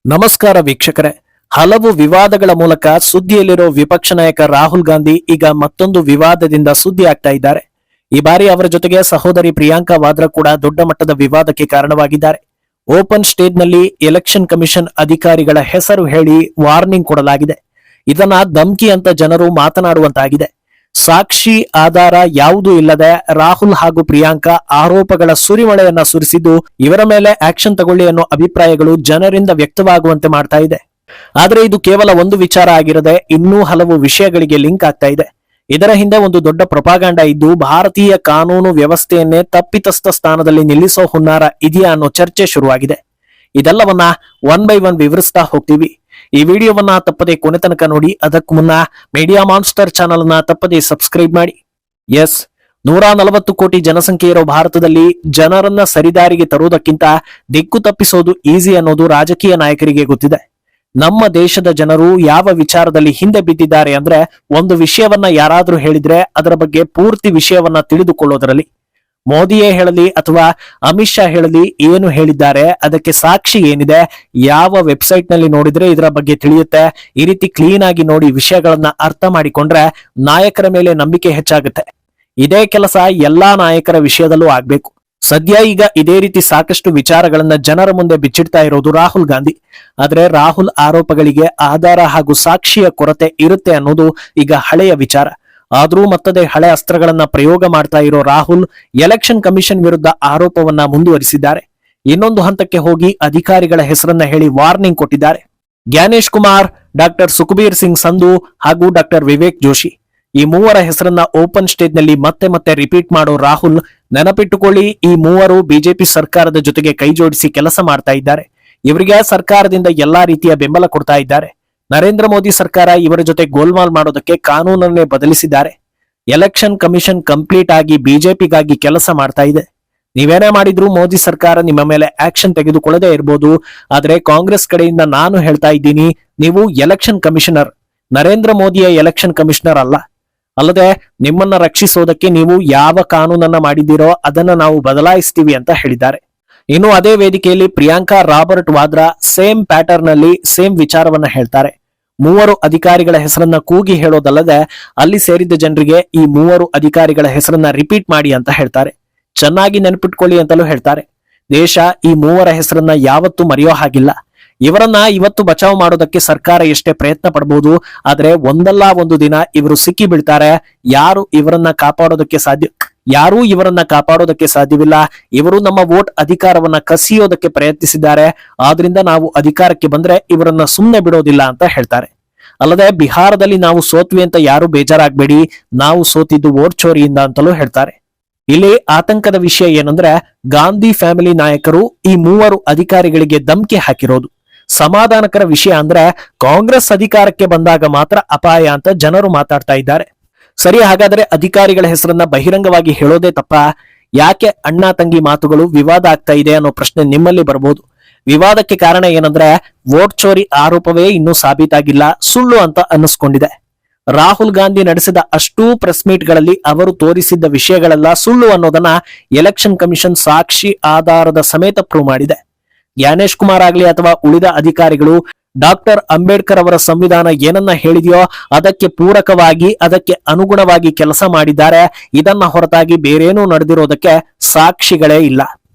ನಮಸ್ಕಾರ ವೀಕ್ಷಕರೇ. ಹಲವು ವಿವಾದಗಳ ಮೂಲಕ ಸುದ್ದಿಯಲ್ಲಿರೋ ವಿಪಕ್ಷ ನಾಯಕ ರಾಹುಲ್ ಗಾಂಧಿ ಈಗ ಮತ್ತೊಂದು ವಿವಾದದಿಂದ ಸುದ್ದಿ ಆಗ್ತಾ ಇದ್ದಾರೆ. ಈ ಬಾರಿ ಅವರ ಜೊತೆಗೆ ಸಹೋದರಿ ಪ್ರಿಯಾಂಕಾ ವಾದ್ರಾ ಕೂಡ ದೊಡ್ಡ ಮಟ್ಟದ ವಿವಾದಕ್ಕೆ ಕಾರಣವಾಗಿದ್ದಾರೆ. ಓಪನ್ ಸ್ಟೇಜ್ ನಲ್ಲಿ ಎಲೆಕ್ಷನ್ ಕಮಿಷನ್ ಅಧಿಕಾರಿಗಳ ಹೆಸರು ಹೇಳಿ ವಾರ್ನಿಂಗ್ ಕೊಡಲಾಗಿದೆ. ಇದನ್ನ ಧಮ್ಕಿ ಅಂತ ಜನರು ಮಾತನಾಡುವಂತಾಗಿದೆ. ಸಾಕ್ಷಿ ಆಧಾರ ಯಾವುದೂ ಇಲ್ಲದೆ ರಾಹುಲ್ ಹಾಗೂ ಪ್ರಿಯಾಂಕಾ ಆರೋಪಗಳ ಸುರಿಮಳೆಯನ್ನ ಸುರಿಸಿದ್ದು ಇವರ ಮೇಲೆ ಆಕ್ಷನ್ ತಗೊಳ್ಳಿ ಅನ್ನೋ ಅಭಿಪ್ರಾಯಗಳು ಜನರಿಂದ ವ್ಯಕ್ತವಾಗುವಂತೆ ಮಾಡ್ತಾ ಇದೆ. ಆದ್ರೆ ಇದು ಕೇವಲ ಒಂದು ವಿಚಾರ ಆಗಿರದೆ ಇನ್ನೂ ಹಲವು ವಿಷಯಗಳಿಗೆ ಲಿಂಕ್ ಆಗ್ತಾ ಇದೆ. ಇದರ ಹಿಂದೆ ಒಂದು ದೊಡ್ಡ ಪ್ರೊಪಾಗಾಂಡ ಇದ್ದು ಭಾರತೀಯ ಕಾನೂನು ವ್ಯವಸ್ಥೆಯನ್ನೇ ತಪ್ಪಿತಸ್ಥ ಸ್ಥಾನದಲ್ಲಿ ನಿಲ್ಲಿಸೋ ಹುನ್ನಾರ ಇದೆಯಾ ಅನ್ನೋ ಚರ್ಚೆ ಶುರುವಾಗಿದೆ. ಇದೆಲ್ಲವನ್ನ ಒನ್ ಬೈ ಒನ್ ವಿವರಿಸ್ತಾ ಹೋಗ್ತೀವಿ. ಈ ವಿಡಿಯೋವನ್ನ ತಪ್ಪದೆ ಕೊನೆ ತನಕ ನೋಡಿ. ಅದಕ್ಕೂ ಮುನ್ನ ಮೀಡಿಯಾ ಮಾನ್ಸ್ಟರ್ ಚಾನಲ್ ನ ತಪ್ಪದೆ ಸಬ್ಸ್ಕ್ರೈಬ್ ಮಾಡಿ. 140 ಕೋಟಿ ಜನಸಂಖ್ಯೆ ಇರೋ ಭಾರತದಲ್ಲಿ ಜನರನ್ನ ಸರಿದಾರಿಗೆ ತರುವುದಕ್ಕಿಂತ ದಿಕ್ಕು ತಪ್ಪಿಸೋದು ಈಸಿ ಅನ್ನೋದು ರಾಜಕೀಯ ನಾಯಕರಿಗೆ ಗೊತ್ತಿದೆ. ನಮ್ಮ ದೇಶದ ಜನರು ಯಾವ ವಿಚಾರದಲ್ಲಿ ಹಿಂದೆ ಬಿದ್ದಿದ್ದಾರೆ ಅಂದ್ರೆ, ಒಂದು ವಿಷಯವನ್ನ ಯಾರಾದ್ರೂ ಹೇಳಿದ್ರೆ ಅದರ ಬಗ್ಗೆ ಪೂರ್ತಿ ವಿಷಯವನ್ನ ತಿಳಿದುಕೊಳ್ಳೋದ್ರಲ್ಲಿ. ಮೋದಿಯೇ ಹೇಳಲಿ ಅಥವಾ ಅಮಿತ್ ಶಾ ಹೇಳಲಿ, ಏನು ಹೇಳಿದ್ದಾರೆ, ಅದಕ್ಕೆ ಸಾಕ್ಷಿ ಏನಿದೆ, ಯಾವ ವೆಬ್ಸೈಟ್ ನಲ್ಲಿ ನೋಡಿದ್ರೆ ಇದರ ಬಗ್ಗೆ ತಿಳಿಯುತ್ತೆ, ಈ ರೀತಿ ಕ್ಲೀನ್ ಆಗಿ ನೋಡಿ ವಿಷಯಗಳನ್ನ ಅರ್ಥ ಮಾಡಿಕೊಂಡ್ರೆ ನಾಯಕರ ಮೇಲೆ ನಂಬಿಕೆ ಹೆಚ್ಚಾಗುತ್ತೆ. ಇದೇ ಕೆಲಸ ಎಲ್ಲಾ ನಾಯಕರ ವಿಷಯದಲ್ಲೂ ಆಗ್ಬೇಕು. ಸದ್ಯ ಈಗ ಇದೇ ರೀತಿ ಸಾಕಷ್ಟು ವಿಚಾರಗಳನ್ನ ಜನರ ಮುಂದೆ ಬಿಚ್ಚಿಡ್ತಾ ಇರೋದು ರಾಹುಲ್ ಗಾಂಧಿ. ಆದ್ರೆ ರಾಹುಲ್ ಆರೋಪಗಳಿಗೆ ಆಧಾರ ಹಾಗೂ ಸಾಕ್ಷಿಯ ಕೊರತೆ ಇರುತ್ತೆ ಅನ್ನೋದು ಈಗ ಹಳೆಯ ವಿಚಾರ. ಆದ್ರೂ ಮತ್ತದೇ ಹಳೆ ಅಸ್ತ್ರಗಳನ್ನ ಪ್ರಯೋಗ ಮಾಡ್ತಾ ಇರೋ ರಾಹುಲ್ ಎಲೆಕ್ಷನ್ ಕಮಿಷನ್ ವಿರುದ್ಧ ಆರೋಪವನ್ನ ಮುಂದುವರಿಸಿದ್ದಾರೆ. ಇನ್ನೊಂದು ಹಂತಕ್ಕೆ ಹೋಗಿ ಅಧಿಕಾರಿಗಳ ಹೆಸರನ್ನ ಹೇಳಿ ವಾರ್ನಿಂಗ್ ಕೊಟ್ಟಿದ್ದಾರೆ. ಜ್ಞಾನೇಶ್ ಕುಮಾರ್, ಡಾಕ್ಟರ್ ಸುಖಬೀರ್ ಸಿಂಗ್ ಸಂಧು ಹಾಗೂ ಡಾಕ್ಟರ್ ವಿವೇಕ್ ಜೋಶಿ, ಈ ಮೂವರ ಹೆಸರನ್ನ ಓಪನ್ ಸ್ಟೇಜ್ ನಲ್ಲಿ ಮತ್ತೆ ಮತ್ತೆ ರಿಪೀಟ್ ಮಾಡೋ ರಾಹುಲ್, ನೆನಪಿಟ್ಟುಕೊಳ್ಳಿ, ಈ ಮೂವರು ಬಿಜೆಪಿ ಸರ್ಕಾರದ ಜೊತೆಗೆ ಕೈ ಜೋಡಿಸಿ ಕೆಲಸ ಮಾಡ್ತಾ ಇದ್ದಾರೆ. ಇವರಿಗೆ ಸರ್ಕಾರದಿಂದ ಎಲ್ಲಾ ರೀತಿಯ ಬೆಂಬಲ ಕೊಡ್ತಾ ಇದ್ದಾರೆ. ನರೇಂದ್ರ ಮೋದಿ ಸರ್ಕಾರ ಇವರ ಜೊತೆ ಗೋಲ್ಮಾಲ್ ಮಾಡೋದಕ್ಕೆ ಕಾನೂನನ್ನೇ ಬದಲಿಸಿದ್ದಾರೆ. ಎಲೆಕ್ಷನ್ ಕಮಿಷನ್ ಕಂಪ್ಲೀಟ್ ಆಗಿ ಬಿಜೆಪಿಗಾಗಿ ಕೆಲಸ ಮಾಡ್ತಾ ಇದೆ. ನೀವೇನೇ ಮಾಡಿದ್ರು ಮೋದಿ ಸರ್ಕಾರ ನಿಮ್ಮ ಮೇಲೆ ಆಕ್ಷನ್ ತೆಗೆದುಕೊಳ್ಳದೇ ಇರಬಹುದು. ಆದ್ರೆ ಕಾಂಗ್ರೆಸ್ ಕಡೆಯಿಂದ ನಾನು ಹೇಳ್ತಾ ಇದ್ದೀನಿ, ನೀವು ಎಲೆಕ್ಷನ್ ಕಮಿಷನರ್, ನರೇಂದ್ರ ಮೋದಿಯ ಎಲೆಕ್ಷನ್ ಕಮಿಷನರ್ ಅಲ್ಲ. ಅಲ್ಲದೆ ನಿಮ್ಮನ್ನ ರಕ್ಷಿಸೋದಕ್ಕೆ ನೀವು ಯಾವ ಕಾನೂನನ್ನ ಮಾಡಿದ್ದೀರೋ ಅದನ್ನ ನಾವು ಬದಲಾಯಿಸ್ತೀವಿ ಅಂತ ಹೇಳಿದ್ದಾರೆ. ಇನ್ನು ಅದೇ ವೇದಿಕೆಯಲ್ಲಿ Priyanka Robert Vadra same pattern ನಲ್ಲಿ ಸೇಮ್ ವಿಚಾರವನ್ನ ಹೇಳ್ತಾರೆ. ಮೂವರು ಅಧಿಕಾರಿಗಳ ಹೆಸರನ್ನ ಕೂಗಿ ಹೇಳೋದಲ್ಲದೆ ಅಲ್ಲಿ ಸೇರಿದ್ದ ಜನರಿಗೆ ಈ ಮೂವರು ಅಧಿಕಾರಿಗಳ ಹೆಸರನ್ನ ರಿಪೀಟ್ ಮಾಡಿ ಅಂತ ಹೇಳ್ತಾರೆ. ಚೆನ್ನಾಗಿ ನೆನಪಿಟ್ಕೊಳ್ಳಿ ಅಂತಲೂ ಹೇಳ್ತಾರೆ. ದೇಶ ಈ ಮೂವರ ಹೆಸರನ್ನ ಯಾವತ್ತೂ ಮರೆಯೋ ಹಾಗಿಲ್ಲ. ಇವರನ್ನ ಇವತ್ತು ಬಚಾವ್ ಮಾಡೋದಕ್ಕೆ ಸರ್ಕಾರ ಎಷ್ಟೇ ಪ್ರಯತ್ನ ಪಡಬಹುದು, ಆದ್ರೆ ಒಂದಲ್ಲ ಒಂದು ದಿನ ಇವರು ಸಿಕ್ಕಿ ಬೀಳ್ತಾರೆ. ಯಾರೂ ಇವರನ್ನ ಕಾಪಾಡೋದಕ್ಕೆ ಸಾಧ್ಯವಿಲ್ಲ. ಇವರು ನಮ್ಮ ವೋಟ್ ಅಧಿಕಾರವನ್ನ ಕಸಿಯೋದಕ್ಕೆ ಪ್ರಯತ್ನಿಸಿದ್ದಾರೆ. ಆದ್ರಿಂದ ನಾವು ಅಧಿಕಾರಕ್ಕೆ ಬಂದ್ರೆ ಇವರನ್ನ ಸುಮ್ಮನೆ ಬಿಡೋದಿಲ್ಲ ಅಂತ ಹೇಳ್ತಾರೆ. ಅಲ್ಲದೆ ಬಿಹಾರದಲ್ಲಿ ನಾವು ಸೋತ್ವಿ ಅಂತ ಯಾರು ಬೇಜಾರಾಗ್ಬೇಡಿ, ನಾವು ಸೋತಿದ್ದು ವೋಟ್ ಚೋರಿಯಿಂದ ಅಂತಲೂ ಹೇಳ್ತಾರೆ. ಇಲ್ಲಿ ಆತಂಕದ ವಿಷಯ ಏನಂದ್ರೆ, ಗಾಂಧಿ ಫ್ಯಾಮಿಲಿ ನಾಯಕರು ಈ ಮೂವರು ಅಧಿಕಾರಿಗಳಿಗೆ ಧಮ್ಕಿ ಹಾಕಿರೋದು. ಸಮಾಧಾನಕರ ವಿಷಯ ಅಂದ್ರೆ ಕಾಂಗ್ರೆಸ್ ಅಧಿಕಾರಕ್ಕೆ ಬಂದಾಗ ಮಾತ್ರ ಅಪಾಯ ಅಂತ ಜನರು ಮಾತಾಡ್ತಾ ಇದ್ದಾರೆ. ಸರಿ, ಹಾಗಾದ್ರೆ ಅಧಿಕಾರಿಗಳ ಹೆಸರನ್ನ ಬಹಿರಂಗವಾಗಿ ಹೇಳೋದೇ ತಪ್ಪ? ಯಾಕೆ ಅಣ್ಣ ತಂಗಿ ಮಾತುಗಳು ವಿವಾದ ಆಗ್ತಾ ಇದೆ ಅನ್ನೋ ಪ್ರಶ್ನೆ ನಿಮ್ಮಲ್ಲಿ ಬರಬಹುದು. ವಿವಾದಕ್ಕೆ ಕಾರಣ ಏನಂದ್ರೆ, ವೋಟ್ ಚೋರಿ ಆರೋಪವೇ ಇನ್ನೂ ಸಾಬೀತಾಗಿಲ್ಲ, ಸುಳ್ಳು ಅಂತ ಅನ್ನಿಸ್ಕೊಂಡಿದೆ. ರಾಹುಲ್ ಗಾಂಧಿ ನಡೆಸಿದ ಅಷ್ಟೂ ಪ್ರೆಸ್ ಮೀಟ್ ಗಳಲ್ಲಿ ಅವರು ತೋರಿಸಿದ್ದ ವಿಷಯಗಳೆಲ್ಲ ಸುಳ್ಳು ಅನ್ನೋದನ್ನ ಎಲೆಕ್ಷನ್ ಕಮಿಷನ್ ಸಾಕ್ಷಿ ಆಧಾರದ ಸಮೇತ ಪ್ರೂವ್ ಮಾಡಿದೆ. ಜ್ಞಾನೇಶ್ ಕುಮಾರ್ ಆಗ್ಲಿ ಅಥವಾ ಉಳಿದ ಅಧಿಕಾರಿಗಳು ಡಾಕ್ಟರ್ ಅಂಬೇಡ್ಕರ್ ಅವರ ಸಂವಿಧಾನ ಏನನ್ನ ಹೇಳಿದೆಯೋ ಅದಕ್ಕೆ ಪೂರಕವಾಗಿ, ಅದಕ್ಕೆ ಅನುಗುಣವಾಗಿ ಕೆಲಸ ಮಾಡಿದ್ದಾರೆ. ಇದನ್ನ ಹೊರತಾಗಿ ಬೇರೇನೂ ನಡೆದಿರೋದಕ್ಕೆ ಸಾಕ್ಷಿಗಳೇ ಇಲ್ಲ.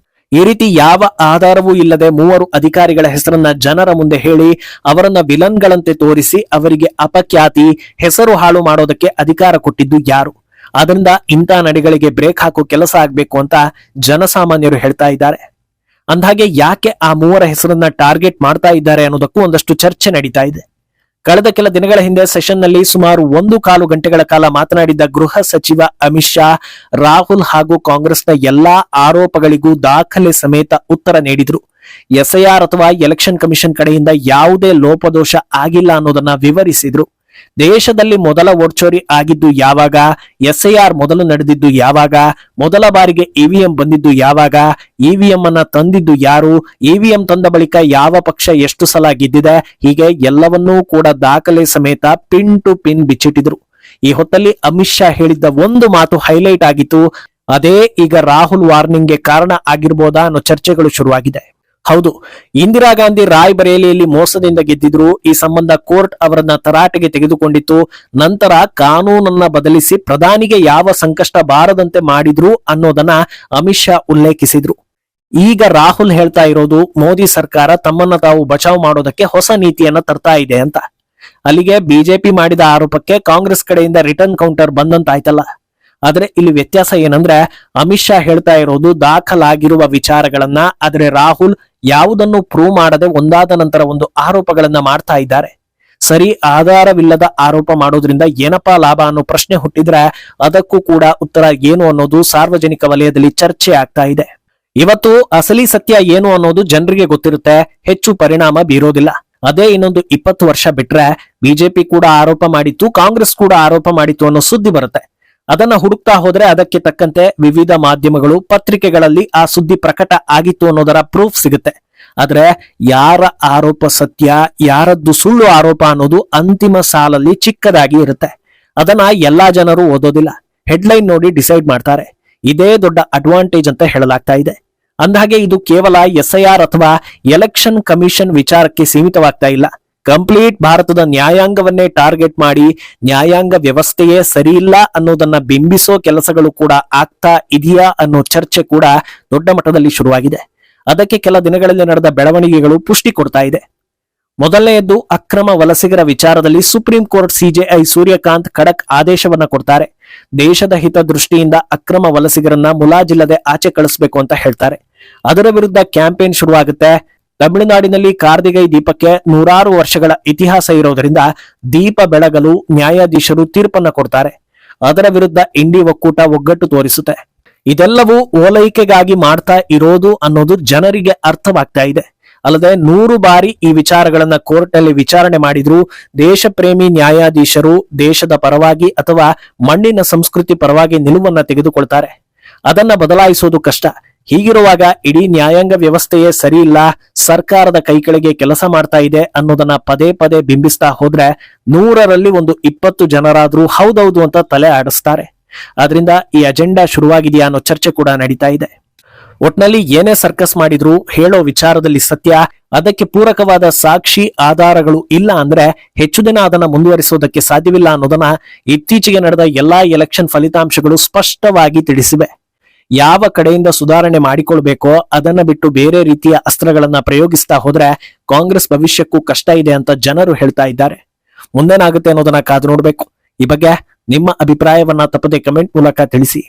ಈ ರೀತಿ ಯಾವ ಆಧಾರವೂ ಇಲ್ಲದೆ ಮೂವರು ಅಧಿಕಾರಿಗಳ ಹೆಸರನ್ನ ಜನರ ಮುಂದೆ ಹೇಳಿ ಅವರನ್ನ ವಿಲನ್ಗಳಂತೆ ತೋರಿಸಿ ಅವರಿಗೆ ಅಪಖ್ಯಾತಿ, ಹೆಸರು ಹಾಳು ಮಾಡೋದಕ್ಕೆ ಅಧಿಕಾರ ಕೊಟ್ಟಿದ್ದು ಯಾರು? ಅದರಿಂದ ಇಂಥ ನಡೆಗಳಿಗೆ ಬ್ರೇಕ್ ಹಾಕೋ ಕೆಲಸ ಆಗ್ಬೇಕು ಅಂತ ಜನಸಾಮಾನ್ಯರು ಹೇಳ್ತಾ ಇದ್ದಾರೆ. ಅಂದ್ಹಾಗೆ ಯಾಕೆ ಆ ಮೂವರ ಹೆಸರನ್ನ ಟಾರ್ಗೆಟ್ ಮಾಡ್ತಾ ಇದ್ದಾರೆ ಅನ್ನೋದಕ್ಕೂ ಒಂದಷ್ಟು ಚರ್ಚೆ ನಡೀತಾ ಇದೆ. ಕಳೆದ ಕೆಲ ದಿನಗಳ ಹಿಂದೆ ಸೆಷನ್ ನಲ್ಲಿ ಸುಮಾರು 1.25 ಗಂಟೆಗಳ ಕಾಲ ಮಾತನಾಡಿದ್ದ ಗೃಹ ಸಚಿವ ಅಮಿತ್ ಶಾ ರಾಹುಲ್ ಹಾಗೂ ಕಾಂಗ್ರೆಸ್ನ ಎಲ್ಲಾ ಆರೋಪಗಳಿಗೂ ದಾಖಲೆ ಸಮೇತ ಉತ್ತರ ನೀಡಿದ್ರು. ಎಸ್ಐಆರ್ ಅಥವಾ ಎಲೆಕ್ಷನ್ ಕಮಿಷನ್ ಕಡೆಯಿಂದ ಯಾವುದೇ ಲೋಪದೋಷ ಆಗಿಲ್ಲ ಅನ್ನೋದನ್ನ ವಿವರಿಸಿದ್ರು. ದೇಶದಲ್ಲಿ ಮೊದಲ ವೋಟ್ ಚೋರಿ ಆಗಿದ್ದು ಯಾವಾಗ, ಎಸ್ಐಆರ್ ಮೊದಲು ನಡೆದಿದ್ದು ಯಾವಾಗ, ಮೊದಲ ಬಾರಿಗೆ ಇವಿಎಂ ಬಂದಿದ್ದು ಯಾವಾಗ, ಇವಿಎಂ ಅನ್ನ ತಂದಿದ್ದು ಯಾರು, ಇವಿಎಂ ತಂದ ಬಳಿಕ ಯಾವ ಪಕ್ಷ ಎಷ್ಟು ಸಲ ಗೆದ್ದಿದೆ, ಹೀಗೆ ಎಲ್ಲವನ್ನೂ ಕೂಡ ದಾಖಲೆ ಸಮೇತ ಪಿನ್ ಟು ಪಿನ್ ಬಿಚ್ಚಿಟ್ಟಿದ್ರು. ಈ ಹೊತ್ತಲ್ಲಿ ಅಮಿತ್ ಶಾ ಹೇಳಿದ್ದ ಒಂದು ಮಾತು ಹೈಲೈಟ್ ಆಗಿತ್ತು. ಅದೇ ಈಗ ರಾಹುಲ್ ವಾರ್ನಿಂಗ್ಗೆ ಕಾರಣ ಆಗಿರ್ಬೋದಾ ಅನ್ನೋ ಚರ್ಚೆಗಳು ಶುರುವಾಗಿದೆ. ಹೌದು, ಇಂದಿರಾ ಗಾಂಧಿ ರಾಯ್ಬರೇಲಿಯಲ್ಲಿ ಮೋಸದಿಂದ ಗೆದ್ದಿದ್ರು. ಈ ಸಂಬಂಧ ಕೋರ್ಟ್ ಅವರನ್ನ ತರಾಟೆಗೆ ತೆಗೆದುಕೊಂಡಿತ್ತು. ನಂತರ ಕಾನೂನನ್ನ ಬದಲಿಸಿ ಪ್ರಧಾನಿಗೆ ಯಾವ ಸಂಕಷ್ಟ ಬಾರದಂತೆ ಮಾಡಿದ್ರು ಅನ್ನೋದನ್ನ ಅಮಿತ್ ಶಾ ಉಲ್ಲೇಖಿಸಿದ್ರು. ಈಗ ರಾಹುಲ್ ಹೇಳ್ತಾ ಇರೋದು ಮೋದಿ ಸರ್ಕಾರ ತಮ್ಮನ್ನ ತಾವು ಬಚಾವ್ ಮಾಡೋದಕ್ಕೆ ಹೊಸ ನೀತಿಯನ್ನ ತರ್ತಾ ಇದೆ ಅಂತ. ಅಲ್ಲಿಗೆ ಬಿಜೆಪಿ ಮಾಡಿದ ಆರೋಪಕ್ಕೆ ಕಾಂಗ್ರೆಸ್ ಕಡೆಯಿಂದ ರಿಟರ್ನ್ ಕೌಂಟರ್ ಬಂದಂತಾಯ್ತಲ್ಲ. ಆದ್ರೆ ಇಲ್ಲಿ ವ್ಯತ್ಯಾಸ ಏನಂದ್ರೆ ಅಮಿತ್ ಶಾ ಹೇಳ್ತಾ ಇರೋದು ದಾಖಲಾಗಿರುವ ವಿಚಾರಗಳನ್ನ, ಆದ್ರೆ ರಾಹುಲ್ ಯಾವುದನ್ನು ಪ್ರೂವ್ ಮಾಡದೆ ಒಂದಾದ ನಂತರ ಒಂದು ಆರೋಪಗಳನ್ನ ಮಾಡ್ತಾ ಇದ್ದಾರೆ. ಸರಿ, ಆಧಾರವಿಲ್ಲದ ಆರೋಪ ಮಾಡೋದ್ರಿಂದ ಏನಪ್ಪಾ ಲಾಭ ಅನ್ನೋ ಪ್ರಶ್ನೆ ಹುಟ್ಟಿದ್ರೆ ಅದಕ್ಕೂ ಕೂಡ ಉತ್ತರ ಏನು ಅನ್ನೋದು ಸಾರ್ವಜನಿಕ ವಲಯದಲ್ಲಿ ಚರ್ಚೆ ಆಗ್ತಾ ಇದೆ. ಇವತ್ತು ಅಸಲಿ ಸತ್ಯ ಏನು ಅನ್ನೋದು ಜನರಿಗೆ ಗೊತ್ತಿರುತ್ತೆ, ಹೆಚ್ಚು ಪರಿಣಾಮ ಬೀರೋದಿಲ್ಲ. ಅದೇ ಇನ್ನೊಂದು 20 ವರ್ಷ ಬಿಟ್ರೆ ಬಿಜೆಪಿ ಕೂಡ ಆರೋಪ ಮಾಡಿತ್ತು, ಕಾಂಗ್ರೆಸ್ ಕೂಡ ಆರೋಪ ಮಾಡಿತ್ತು ಅನ್ನೋ ಸುದ್ದಿ ಬರುತ್ತೆ. ಅದನ್ನ ಹುಡುಕ್ತಾ ಹೋದ್ರೆ ಅದಕ್ಕೆ ತಕ್ಕಂತೆ ವಿವಿಧ ಮಾಧ್ಯಮಗಳು, ಪತ್ರಿಕೆಗಳಲ್ಲಿ ಆ ಸುದ್ದಿ ಪ್ರಕಟ ಆಗಿತ್ತು ಅನ್ನೋದರ ಪ್ರೂಫ್ ಸಿಗುತ್ತೆ. ಆದ್ರೆ ಯಾರ ಆರೋಪ ಸತ್ಯ, ಯಾರದ್ದು ಸುಳ್ಳು ಆರೋಪ ಅನ್ನೋದು ಅಂತಿಮ ಸಾಲಲ್ಲಿ ಚಿಕ್ಕದಾಗಿ ಇರುತ್ತೆ. ಅದನ್ನ ಎಲ್ಲಾ ಜನರು ಓದೋದಿಲ್ಲ, ಹೆಡ್ಲೈನ್ ನೋಡಿ ಡಿಸೈಡ್ ಮಾಡ್ತಾರೆ. ಇದೇ ದೊಡ್ಡ ಅಡ್ವಾಂಟೇಜ್ ಅಂತ ಹೇಳಲಾಗ್ತಾ ಇದೆ. ಅಂದಹಾಗೆ ಇದು ಕೇವಲ SIR ಅಥವಾ ಎಲೆಕ್ಷನ್ ಕಮಿಷನ್ ವಿಚಾರಕ್ಕೆ ಸೀಮಿತವಾಗ್ತಾ ಇಲ್ಲ. ಕಂಪ್ಲೀಟ್ ಭಾರತದ ನ್ಯಾಯಾಂಗವನ್ನೇ ಟಾರ್ಗೆಟ್ ಮಾಡಿ ನ್ಯಾಯಾಂಗ ವ್ಯವಸ್ಥೆಯೇ ಸರಿಯಿಲ್ಲ ಅನ್ನೋದನ್ನ ಬಿಂಬಿಸೋ ಕೆಲಸಗಳು ಕೂಡ ಆಗ್ತಾ ಇದೆಯಾ ಅನ್ನೋ ಚರ್ಚೆ ಕೂಡ ದೊಡ್ಡ ಮಟ್ಟದಲ್ಲಿ ಶುರುವಾಗಿದೆ. ಅದಕ್ಕೆ ಕೆಲ ದಿನಗಳಲ್ಲಿ ನಡೆದ ಬೆಳವಣಿಗೆಗಳು ಪುಷ್ಟಿ ಕೊಡ್ತಾ ಇದೆ. ಮೊದಲನೆಯದ್ದು, ಅಕ್ರಮ ವಲಸಿಗರ ವಿಚಾರದಲ್ಲಿ ಸುಪ್ರೀಂ ಕೋರ್ಟ್ CJI ಸೂರ್ಯಕಾಂತ್ ಖಡಕ್ ಆದೇಶವನ್ನ ಕೊಡ್ತಾರೆ. ದೇಶದ ಹಿತದೃಷ್ಟಿಯಿಂದ ಅಕ್ರಮ ವಲಸಿಗರನ್ನ ಮುಲಾಜಿಲ್ಲದೆ ಆಚೆ ಕಳಿಸಬೇಕು ಅಂತ ಹೇಳ್ತಾರೆ. ಅದರ ವಿರುದ್ಧ ಕ್ಯಾಂಪೇನ್ ಶುರುವಾಗುತ್ತೆ. ತಮಿಳುನಾಡಿನಲ್ಲಿ ಕಾರ್ತಿಕೈ ದೀಪಕ್ಕೆ 100 ವರ್ಷಗಳ ಇತಿಹಾಸ ಇರೋದರಿಂದ ದೀಪ ಬೆಳಗಲು ನ್ಯಾಯಾಧೀಶರು ತೀರ್ಪನ್ನ ಕೊಡ್ತಾರೆ. ಅದರ ವಿರುದ್ಧ ಇಂಡಿ ಒಕ್ಕೂಟ ಒಗ್ಗಟ್ಟು ತೋರಿಸುತ್ತೆ. ಇದೆಲ್ಲವೂ ಓಲೈಕೆಗಾಗಿ ಮಾಡ್ತಾ ಇರೋದು ಅನ್ನೋದು ಜನರಿಗೆ ಅರ್ಥವಾಗ್ತಾ ಇದೆ. ಅಲ್ಲದೆ 100 ಬಾರಿ ಈ ವಿಚಾರಗಳನ್ನ ಕೋರ್ಟ್ ನಲ್ಲಿ ವಿಚಾರಣೆ ಮಾಡಿದ್ರು ದೇಶ ಪ್ರೇಮಿ ನ್ಯಾಯಾಧೀಶರು ದೇಶದ ಪರವಾಗಿ ಅಥವಾ ಮಣ್ಣಿನ ಸಂಸ್ಕೃತಿ ಪರವಾಗಿ ನಿಲುವನ್ನ ತೆಗೆದುಕೊಳ್ತಾರೆ. ಅದನ್ನ ಬದಲಾಯಿಸೋದು ಕಷ್ಟ. ಹೀಗಿರುವಾಗ ಇಡೀ ನ್ಯಾಯಾಂಗ ವ್ಯವಸ್ಥೆಯೇ ಸರಿ ಇಲ್ಲ, ಸರ್ಕಾರದ ಕೈಕೆಳಗೆ ಕೆಲಸ ಮಾಡ್ತಾ ಇದೆ ಅನ್ನೋದನ್ನ ಪದೇ ಪದೇ ಬಿಂಬಿಸ್ತಾ ಹೋದ್ರೆ 100ರಲ್ಲಿ ಒಂದು 20 ಜನರಾದ್ರೂ ಹೌದೌದು ಅಂತ ತಲೆ ಆಡಿಸ್ತಾರೆ. ಆದ್ರಿಂದ ಈ ಅಜೆಂಡಾ ಶುರುವಾಗಿದೆಯಾ ಅನ್ನೋ ಚರ್ಚೆ ಕೂಡ ನಡೀತಾ ಇದೆ. ಒಟ್ನಲ್ಲಿ ಏನೇ ಸರ್ಕಸ್ ಮಾಡಿದ್ರು ಹೇಳೋ ವಿಚಾರದಲ್ಲಿ ಸತ್ಯ, ಅದಕ್ಕೆ ಪೂರಕವಾದ ಸಾಕ್ಷಿ ಆಧಾರಗಳು ಇಲ್ಲ ಅಂದ್ರೆ ಹೆಚ್ಚು ದಿನ ಅದನ್ನ ಮುಂದುವರಿಸೋದಕ್ಕೆ ಸಾಧ್ಯವಿಲ್ಲ ಅನ್ನೋದನ್ನ ಇತ್ತೀಚೆಗೆ ನಡೆದ ಎಲ್ಲಾ ಎಲೆಕ್ಷನ್ ಫಲಿತಾಂಶಗಳು ಸ್ಪಷ್ಟವಾಗಿ ತಿಳಿಸಿವೆ. ಯಾವ ಕಡೆಯಿಂದ ಸುಧಾರಣೆ ಮಾಡಿಕೊಳ್ಬೇಕೋ ಅದನ್ನ ಬಿಟ್ಟು ಬೇರೆ ರೀತಿಯ ಅಸ್ತ್ರಗಳನ್ನ ಪ್ರಯೋಗಿಸ್ತಾ ಹೋದ್ರೆ ಕಾಂಗ್ರೆಸ್ ಭವಿಷ್ಯಕ್ಕೂ ಕಷ್ಟ ಇದೆ ಅಂತ ಜನರು ಹೇಳ್ತಾ ಇದ್ದಾರೆ. ಮುಂದೇನಾಗುತ್ತೆ ಅನ್ನೋದನ್ನ ಕಾದು ನೋಡ್ಬೇಕು. ಈ ಬಗ್ಗೆ ನಿಮ್ಮ ಅಭಿಪ್ರಾಯವನ್ನ ತಪ್ಪದೆ ಕಮೆಂಟ್ ಮೂಲಕ ತಿಳಿಸಿ.